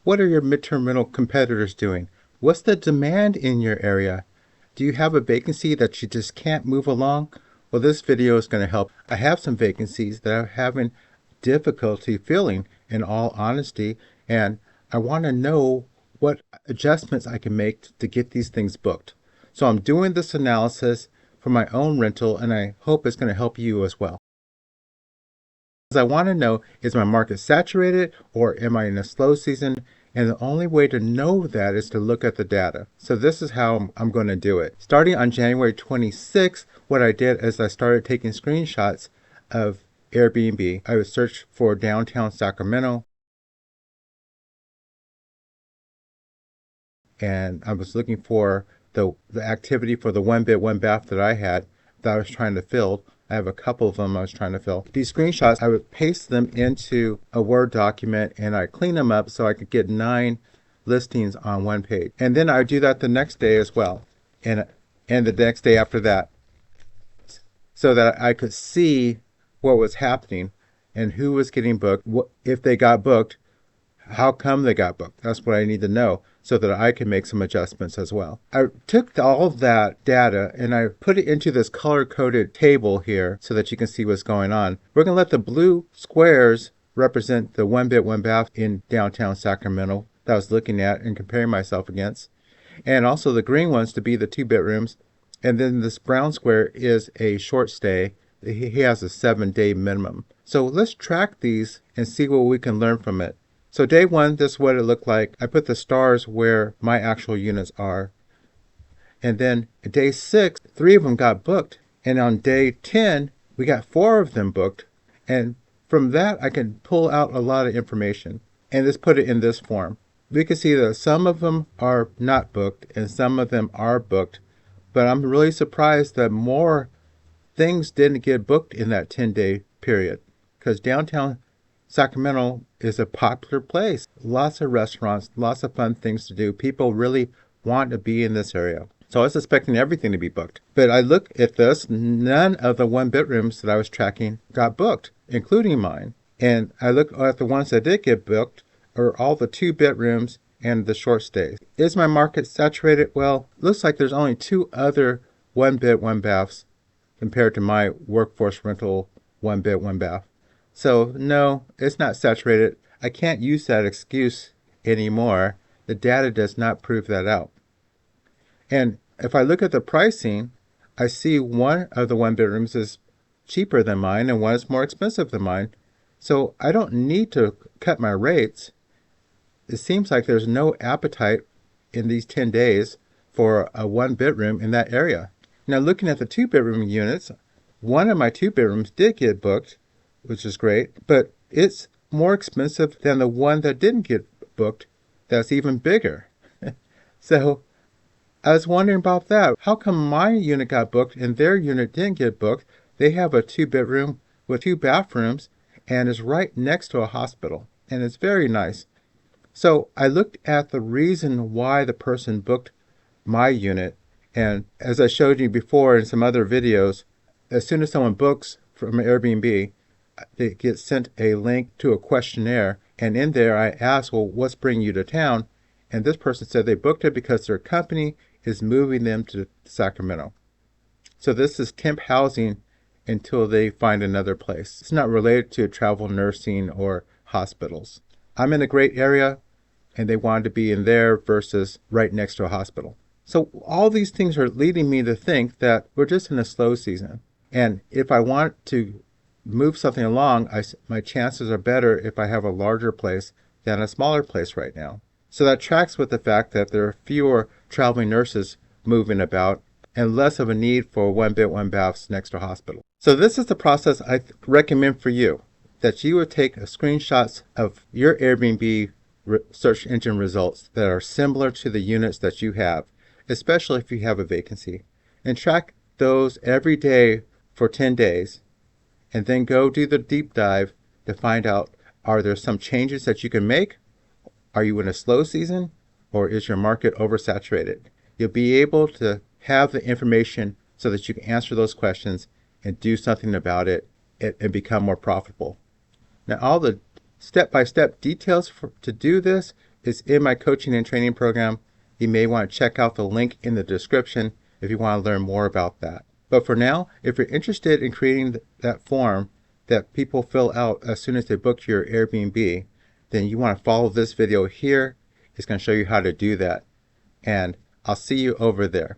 What are your midterm rental competitors doing? What's the demand in your area? Do you have a vacancy that you just can't move along? Well, this video is going to help. I have some vacancies that I'm having difficulty filling, in all honesty, and I want to know what adjustments I can make to get these things booked. So I'm doing this analysis for my own rental, and I hope it's going to help you as well. I want to know, is my market saturated or am I in a slow season? And the only way to know that is to look at the data. So this is how I'm going to do it. Starting on January 26th, what I did is I started taking screenshots of Airbnb. I would search for downtown Sacramento, and I was looking for the activity for the one bed, one bath that I was trying to fill. I have a couple of them I was trying to fill. These screenshots, I would paste them into a Word document and I clean them up so I could get 9 listings on one page. And then I would do that the next day as well, and the next day after that, so that I could see what was happening and who was getting booked, if they got booked, how come they got booked. That's what I need to know so that I can make some adjustments as well. I took all of that data and I put it into this color-coded table here so that you can see what's going on. We're going to let the blue squares represent the one bed, one bath in downtown Sacramento that I was looking at and comparing myself against. And also the green ones to be the 2 bedrooms. And then this brown square is a short stay. He has a 7-day minimum. So let's track these and see what we can learn from it. So day 1, this is what it looked like. I put the stars where my actual units are. And then day 6, 3 of them got booked. And on day 10, we got 4 of them booked. And from that, I can pull out a lot of information and just put it in this form. We can see that some of them are not booked and some of them are booked. But I'm really surprised that more things didn't get booked in that 10-day period, because downtown Sacramento is a popular place. Lots of restaurants, lots of fun things to do. People really want to be in this area. So I was expecting everything to be booked. But I look at this, none of the 1 bedrooms that I was tracking got booked, including mine. And I look at the ones that did get booked are all the 2 bedrooms and the short stays. Is my market saturated? Well, looks like there's only 2 other 1 bed, 1 baths compared to my workforce rental 1 bed, 1 bath. So no, it's not saturated. I can't use that excuse anymore. The data does not prove that out. And if I look at the pricing, I see one of the 1 bedrooms is cheaper than mine and one is more expensive than mine. So I don't need to cut my rates. It seems like there's no appetite in these 10 days for a 1 bedroom in that area. Now looking at the 2 bedroom units, one of my 2 bedrooms did get booked, which is great, but it's more expensive than the one that didn't get booked that's even bigger. So I was wondering about that. How come my unit got booked and their unit didn't get booked? They have a 2 bedroom with 2 bathrooms and is right next to a hospital, and it's very nice. So I looked at the reason why the person booked my unit, and as I showed you before in some other videos, as soon as someone books from Airbnb, they get sent a link to a questionnaire, and in there I asked, well, what's bringing you to town? And this person said they booked it because their company is moving them to Sacramento. So this is temp housing until they find another place. It's not related to travel nursing or hospitals. I'm in a great area, and they wanted to be in there versus right next to a hospital. So all these things are leading me to think that we're just in a slow season. And if I want to move something along, my chances are better if I have a larger place than a smaller place right now. So that tracks with the fact that there are fewer traveling nurses moving about and less of a need for 1 bed, 1 baths next to a hospital. So this is the process I recommend for you, that you would take screenshots of your Airbnb search engine results that are similar to the units that you have, especially if you have a vacancy, and track those every day for 10 days, and then go do the deep dive to find out, are there some changes that you can make? Are you in a slow season, or is your market oversaturated? You'll be able to have the information so that you can answer those questions and do something about it and become more profitable. Now, all the step-by-step details to do this is in my coaching and training program. You may want to check out the link in the description if you want to learn more about that. But for now, if you're interested in creating that form that people fill out as soon as they book your Airbnb, then you want to follow this video here. It's going to show you how to do that. And I'll see you over there.